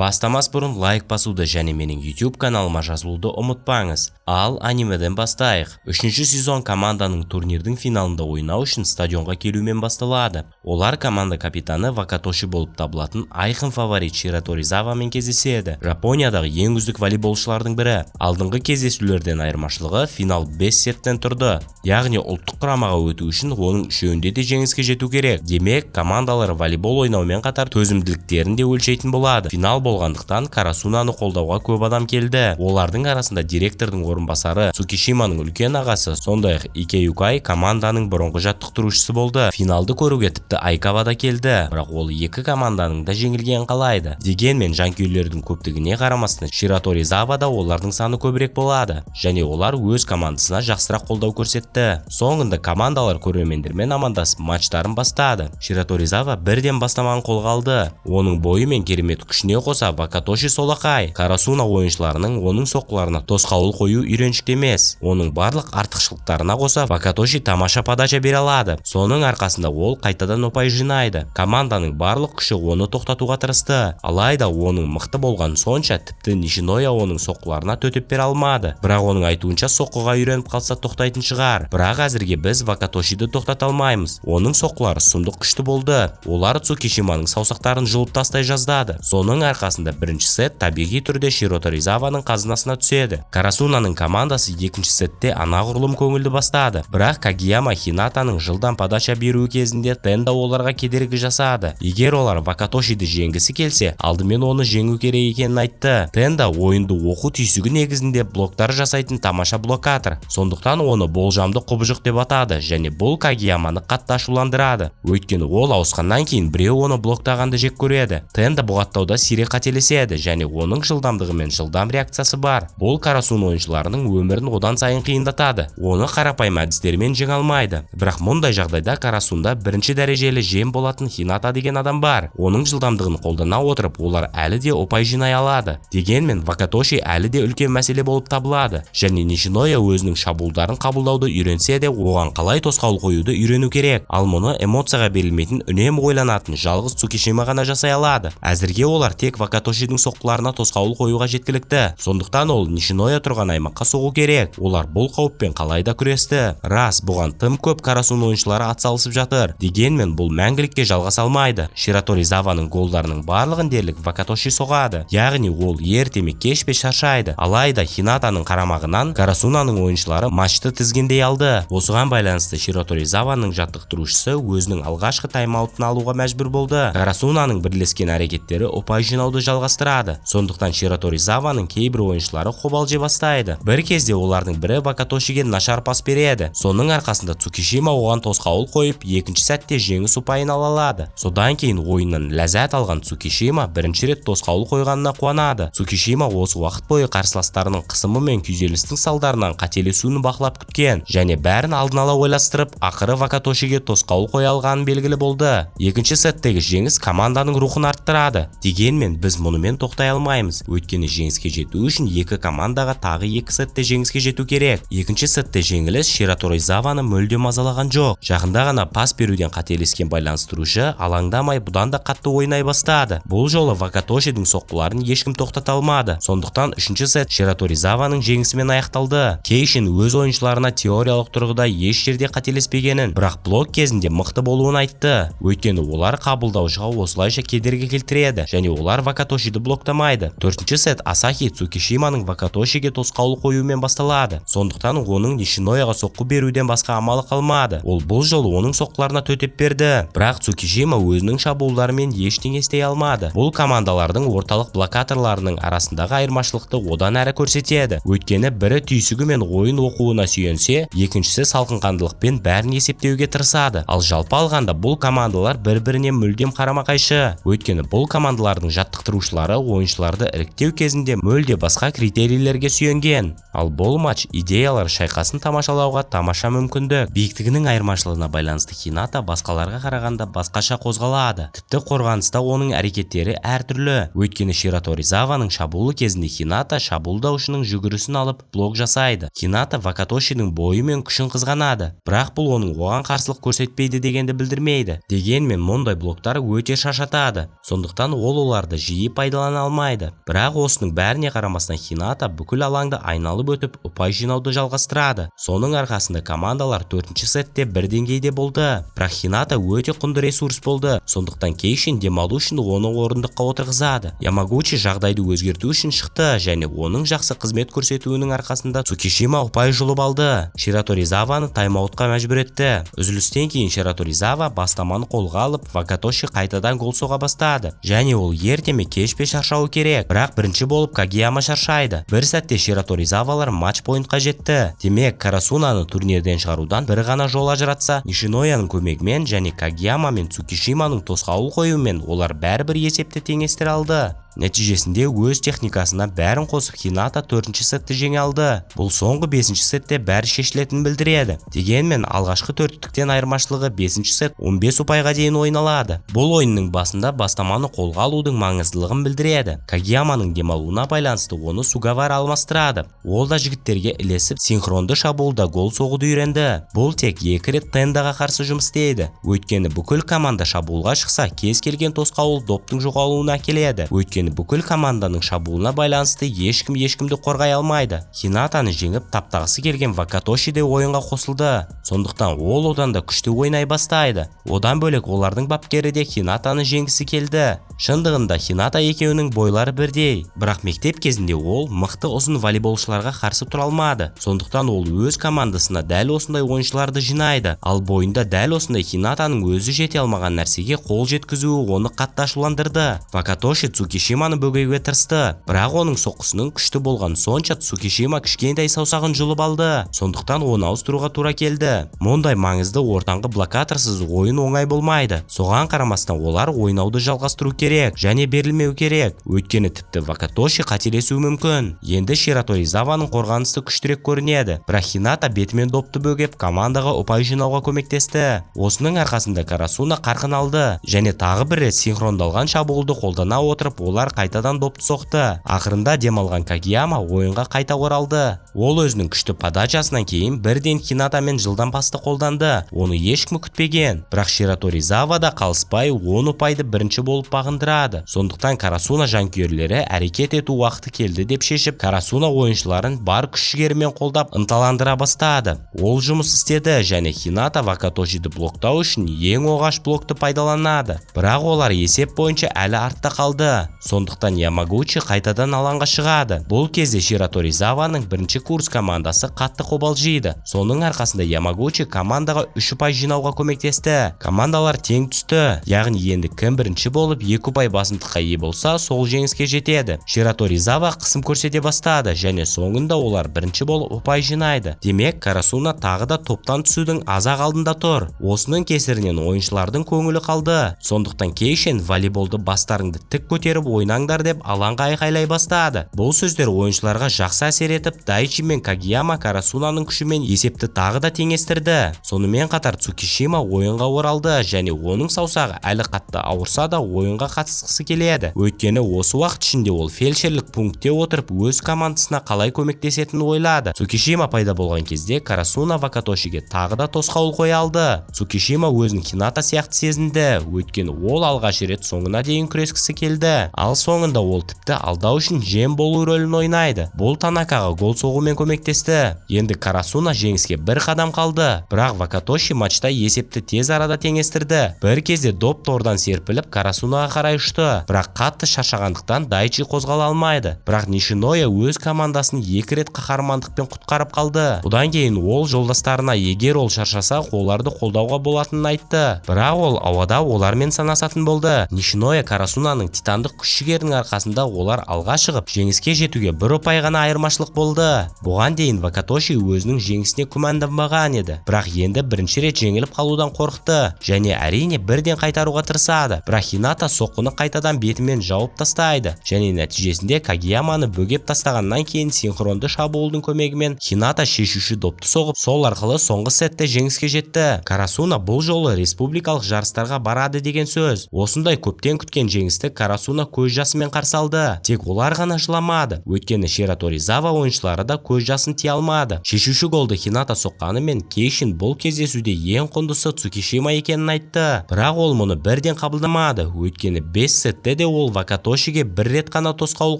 Бастамас бұрын лайк басуды және менің YouTube каналыма жазылуды ұмытпаңыз. Ал анимеден бастайық. 3-ші сезон команданың турнирдің финалында ойнау үшін стадионға келумен басталады. Олар команда капитаны Вакатоши болып табылатын айқын фаворит Шираторизавамен кездеседі. Жапониядағы ең үздік волейболшылардың бірі. Алдыңғы кездесулерден айырмашылығы финал 5 сеттен тұрды. Яғни ұлттық құрамаға өту үшін оның үшеуінде де жеңіске жету керек. Демек, командалар волейбол ойнаумен қатар төзімділіктерін де өлшейтін болады. Финал болғандықтан Карасунаны қолдауға көп адам келді. Олардың арасында директордың орынбасары Цукишиманың үлкен ағасы, сондай-ақ Икеюкай команданың бұрынғы жаттықтырушысы болды. Финалды көруге тіпті Айкава да келді, бірақ ол екі команданың да жеңілгенін қалайды. Дегенмен жанкүйерлердің көптігіне қарамастан Шираторизавада олардың саны көбірек болады және олар өз командасына жақсырақ қолдау көрсетті. Соңында командалар көрермендермен амандасып матчтарын бастады. Шираторизава бірден бастаманы қолға алды. Оның бойы мен керемет күшіне қоса Вакатоши солақай. Карасуна ойыншыларының оның соққыларына тосқауыл қою үйреншікті емес. Оның барлық артықшылықтарына қоса Вакатоши тамаша подача бере алады. Соның арқасында ол қайтадан ұпай жинайды. Команданың барлық күші оны тоқтатуға тырысты. Алайда оның мықты болған сонша тіпті Нишиноя оның соққыларына төтеп бере алмады. Бірақ оның айтуынша соққыға үйреніп қалса тоқтайтын шығар. Бірақ әзірге біз Вакатошиді тоқтата алмаймыз. Оның соққылары сұмдық күшті болды. Олар Цукишиманың саусақтарын жұлып тастай жаздады. Соның арқасында бірінші сет табиғи түрде Шираторизаваның қазынасына түседі. Карасунаның командасы екінші сетте анағұрлым көңілді бастады. Бірақ Кагияма Хинатаның жылдам подача беруі кезінде Тенда оларға кедергі жасады. Егер олар Вакатошиді жеңгісі келсе, алдымен оны жеңу керек екенін айтты. Тенда ойынды оқу түйсігі негізінде блоктар жасайтын тамаша блокатор. Сондықтан оны болжамды құбыжық деп атады және бұл Кагияманы қатты ашуландырады. Өйткені ол ауысқаннан кейін біреу оны блоктағанды жек көреді. Тенда бұғаттауда сирек қателеседі және оның жылдамдығы мен жылдам реакциясы бар. Бұл Карасуна ойыншыларының өмірін одан сайын қиындатады. Оны қарапайым әдістермен жеңе алмайды. Бірақ мұндай жағдайда Карасунда бірінші дәрежелі жем болатын Хината деген адам бар. Оның жылдамдығын қолдана отырып, олар әлі де ұпай жинай алады. Дегенмен Вакатоши әлі де үлкен мәселе болып табылады және Нишиноя өзінің шабуылдарын қабылдауды үйренсе де, оған қалай тосқауыл қоюды үйрену керек. Ал мұны эмоцияға берілмейтін, үнемі ойланатын жалғыз Цукишима ғана жасай алады. Әзірге олар тек Вакатошидің соққыларына тосқауыл қоюға жеткілікті. Сондықтан ол Нишиноя тұрған аймаққа соғу керек. Олар бұл қауіппен қалай да күресті. Рас, бұған тым көп Карасуна ойыншылары атсалысып жатыр. Дегенмен бұл мәңгілікке жалғаса алмайды. Шираторизаваның голдарының барлығын дерлік Вакатоши соғады. Яғни ол ерте ме кеш пе шаршайды. Алайда Хинатаның қарамағынан Карасунаның ойыншылары матчты тізгіндей алды. Осыған байланысты Шираторизаваның жаттықтырушысы өзінің алғашқы тайм-аутын алуға мәжбүр болды. Карасунаның бірлескен әрекеттері ұпай жинауды жалғастырады. Сондықтан Шираторизаваның кейбір ойыншылары қобалжи бастайды. Бір кезде олардың бірі Вакатошиге нашар пас береді. Соның арқасында Цукишима оған тосқауыл қойып, екінші сәтте жеңіс ұпайын ала алады. Содан кейін ойыннан ләззат алған Цукишима бірінші рет тосқауыл қойғанына қуанады. Цукишима осы уақыт бойы қарсыластарының қысымы мен күйзелістің салдарынан қателесуін бақылап күткен және бәрін алдын ала ойластырып, ақыры Вакатошиге тосқауыл қоя алғаны белгілі болды. Екінші сеттегі жеңіс команданың рухын арттырады. Дегенмен біз мұнымен тоқтай алмаймыз. Өйткені жеңіске жету үшін екі командаға тағы екі сетте жеңіске жету керек. Екінші сетте жеңіліс Шираторизаваны мүлдем мазалаған жоқ. Жақында ғана пас беруден қателескен байланыстырушы алаңдамай бұдан да қатты ойнай бастады. Бұл жолы Вакатошидің соққыларын ешкім тоқтата алмады. Сондықтан үшінші сет Шираторизаваның жеңісімен аяқталды. Кейшин өз ойыншыларына теориялық тұрғыда еш жерде қателеспегенін, бірақ блок кезінде мықты болуын айтты. Өйткені олар қабылдаушыға осылайша кедергі келтіреді және олар Вакатошиді блоктамайды. Төртінші сет Асахи Цукишиманың Вакатошиге тосқауыл қоюымен басталады. Сондықтан оның Нишинояға соққы беруден басқа амалы қалмады. Ол бұл жолы оның соққыларына төтеп берді. Бірақ Цукишима өзінің шабуылдарымен ештеңе істей алмады. Бұл командалардың орталық блокаторларының арасындағы айырмашылықты одан әрі көрсетеді. Өйткені бірі түйсігі мен ойын оқуына сүйенсе, екіншісі салқынқандылықпен бәрін есептеуге тырысады. Ал жалпы алғанда бұл командалар бір-біріне мүлдем қарама-қайшы. Өйткені бұл командалардың жаттықтырушылары ойыншыларды іріктеу кезінде мүлде басқа критерийлерге сүйенген. Ал бұл матч идеялар шайқасын тамашалауға тамаша мүмкіндік. Биіктігінің айырмашылығына байланысты Хината басқаларға қарағанда басқаша қозғалады. Тіпті қорғаныста оның әрекеттері әртүрлі. Өйткені Шираторизаваның шабуылы кезінде Хината шабуылдаушының жүгірісін алып блок жасайды. Хината Вакатошидің бойы мен күшін қызғанады. Бірақ бұл оның оған қарсылық көрсетпейді дегенді білдірмейді. Дегенмен мұндай блоктар өте шаршатады. Сондықтан ол оларды жиі пайдалана алмайды. Бірақ осының бәріне қарамастан Хината бүкіл алаңды айналып өтіп ұпай жинауды жалғастырады. Соның арқасында командалар 4-ші сетте бір деңгейде болды. Бірақ Хината өте құнды ресурс болды. Сондықтан Кейшин демалу үшін оны орындыққа отырғызады. Ямагучи жағдайды өзгерту үшін шықты және оның жақсы қызмет көрсетуінің арқасында Цукишима ұпай жұлып алды. Шираторизаваны тайм-аутқа мәжбүр етті. Үзілістен кейін Шираторизава бастаманы қолға алып, Вакатоши қайтадан гол соға бастады. Және ол ертеме кешпе шаршауы керек. Бірақ бірінші болып Кагияма шаршайды. Бір сәтте Шираторизавалар матч пойнтқа жетті. Демек, Карасунаны турнирден шығарудан бір ғана жол ажыратса, Нишинояның көмегімен және Кагияма мен Цукишиманың тосқауыл қоюымен олар бәрібір есепті теңестіре алды. Нәтижесінде өз техникасына бәрін қосып Хината 4-ші сетті жеңе алды. Бұл соңғы 5-ші сетте бәрі шешілетінін білдіреді. Дегенмен алғашқы төрттіктен айырмашылығы 5-ші сет 15 ұпайға дейін ойналады. Бұл ойынның басында бастаманы қолға алудың маңыздылығын білдіреді. Кагияманың демалуына байланысты оны Сугавара алмастырады. Ол да жігіттерге ілесіп синхронды шабуылда гол соғуды үйренді. Бұл тек 2 рет Тендаға қарсы жұмыс істейді. Өйткені бүкіл команда шабуылға шықса, кез келген тосқауыл доптың жоғалуына әкеледі. Бүкіл команданың шабуылына байланысты ешкімді қорғай алмайды. Хинатаны жеңіп таптағысы келген Вакатоши де ойынға қосылды. Сондықтан ол одан да күшті ойнай бастайды. Одан бөлек олардың бапкері де Хинатаны жеңгісі келді. Шындығында Хината екеуінің бойлары бірдей. Бірақ мектеп кезінде ол мықты ұзын волейболшыларға қарсы тұра алмады. Сондықтан ол өз командасына дәл осындай ойыншыларды жинайды. Ал бойында дәл осындай Хинатаның өзі жете алмаған нәрсеге қол жеткізуі оны қатты ашуландырды. Вакатоши Цукишиманы бөгеуге тырысты. Бірақ оның соққысының күшті болған сонша Цукишима кішкентай саусағын жұлып алды. Сондықтан оны ауыстыруға тура келді. Мұндай маңызды ортаңғы блокаторсыз ойын оңай болмайды. Соған қарамастан олар ойнауды жалғастыру керек және берілмеу керек. Өйткені тіпті Вакатоши қателесуі мүмкін. Енді Шираторизаваның қорғанысы күштірек көрінеді. Бірақ Хината бетімен допты бөгеп командаға ұпай жинауға көмектесті. Осының арқасында Карасуна қарқын алды және тағы бір рет синхрондалған шабуылды қолдана отырып олар қайтадан допты соқты. Ақырында демалған Кагияма ойынға қайта оралды. Ол өзінің күшті подачасынан кейін бірден Хинатамен жылдан басты қолданды. Оны ешкім күтпеген. Бірақ Шираторизава да қалыспай 10 ұпайды бірінші болып бағындырады. Сондықтан Карасуна жанкүйерлері әрекет ету уақыты келді деп шешіп, Карасуна ойыншыларын бар күш-жігерімен қолдап ынталандыра бастады. Ол жұмыс істеді және Хината Вакатошиді блоктау үшін ең оғаш блокты пайдаланады. Бірақ олар есеп бойынша әлі артта қалды. Сондықтан Ямагучи қайтадан алаңға шығады. Бұл кезде Шираторизаваның бірінші курс командасы қатты қобалжиды. Соның арқасында Ямагучи командаға 3 ұпай жинауға көмектесті. Командалар тең түсті. Яғни енді кім бірінші болып 2 ұпай басымдыққа ие болса, сол жеңіске жетеді. Шираторизава қысым көрсете бастады және соңында олар бірінші болып ұпай жинайды. Демек, Карасуна тағы да топтан түсудің азақ алдында тұр. Осының кесірінен ойыншылардың көңілі қалды. Сондықтан Кейшин волейболды бастарыңды тік көтеріп ойнаңдар деп алаңға айқайлай бастады. Бұл сөздер ойыншыларға жақсы әсер етіп, Дайчи мен Кагияма Карасунаның күшімен есепті тағы да теңестірді. Сонымен қатар Цукишима ойынға оралды және оның саусағы әлі қатты ауырса да ойынға қатысқысы келеді. Өйткені осы уақыт ішінде ол фельдшерлік пунктте отырып өз командасына қалай көмектесетінін ойлады. Цукишима пайда болған кезде Карасуна Вакатошиге тағы да тосқауыл қоя алды. Цукишима өзін Хината сияқты сезінді. Өйткені ол алғаш рет соңына дейін күрескісі келді. Ал соңында ол тіпті алдау үшін жем болу рөлін ойнайды. Бұл Танакаға гол соғумен көмектесті. Енді Карасуна жеңіске бір қадам қалды. Бірақ Вакатоши матчта есепті тез арада теңестірді. Бір кезде доп тордан серпіліп Карасунаға қарай ұшты. Бірақ қатты шаршағандықтан Дайчи қозғала алмайды. Бірақ Нишиноя өз командасын 2 рет қаһармандықпен құтқарып қалды. Бұдан кейін ол жолдастарына егер ол шаршаса, оларды қолдауға болатынын айтты. Бірақ ол ауада олармен санасатын болды. Нишиноя Карасунаның титандық күш-жігерінің арқасында олар алға шығып, жеңіске жетуге бір ұпай ғана айырмашылық болды. Бұған дейін Вакатоши өзінің жеңісіне күмәнданбаған еді. Бірақ енді бірінші рет жеңіліп қалудан қорықты және әрине бірден қайтаруға тырысады. Бірақ Хината соққыны қайтадан бетімен жауып тастайды және нәтижесінде Кагияманы бөгеп тастағаннан кейін синхронды шабуылдың көмегімен Хината шешуші допты соғып, сол арқылы соңғы сетте жеңіске жетті. Карасуна бұл жолы республикалық жарыстарға барады деген сөз. Осындай көптен күткен жеңісті Карасуна көз жасымен қарсы алды. Тек олар ғана жыламады. Өйткені Шираторизава ойыншылары да көз жасын тие алмады. Шешуші голды Хината соққанымен Кейшин бұл кездесуде ең құндысы Цукишима екенін айтты. Бірақ ол мұны бірден қабылдамады. Өйткені Өйткені 5 сетте де ол Вакатошиге бір рет қана тосқауыл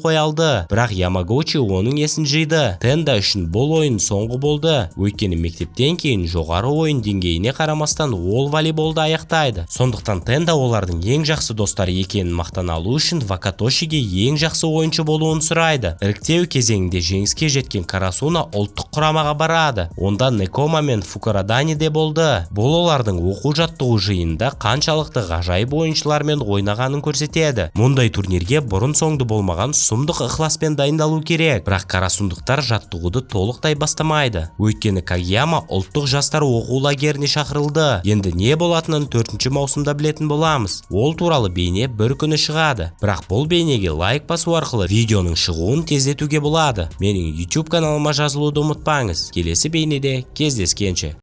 қоя алды. Бірақ Ямагочи оның есін жиды. Тенда үшін бұл ойын соңғы болды. Өйткені мектептен кейін жоғары ойын деңгейіне қарамастан ол волейболды аяқтайды. Сондықтан Тенда олардың ең жақсы достары екенін мақтана алу үшін Вакатошиге ең жақсы ойыншы болуын сұрайды. Іріктеу кезеңінде жеңіске жеткен Карасуна ұлттық құрамаға барады. Онда Некома мен Фукарадани де болды. Бұл олардың оқу-жаттығу жиынында қаншалықты ғажайып ойыншылармен ойнағанын көрсетеді. Мұндай турнирге бұрын-соңды болмаған сұмдық ықыласпен дайындалу керек. Бірақ карасундықтар жаттығуды толықтай бастамайды. Өйткені Кагияма ұлттық жастар оқу лагеріне шақырылды. Енді не болатынын 4-ші маусымда білетін боламыз. Ол туралы бейне бір күні шығады. Бірақ бұл бейнеге лайк басу арқылы видеоның шығуын тездетуге болады. Менің YouTube каналыма жазылуды ұмытпаңыз. Келесі бейнеде кездескенше.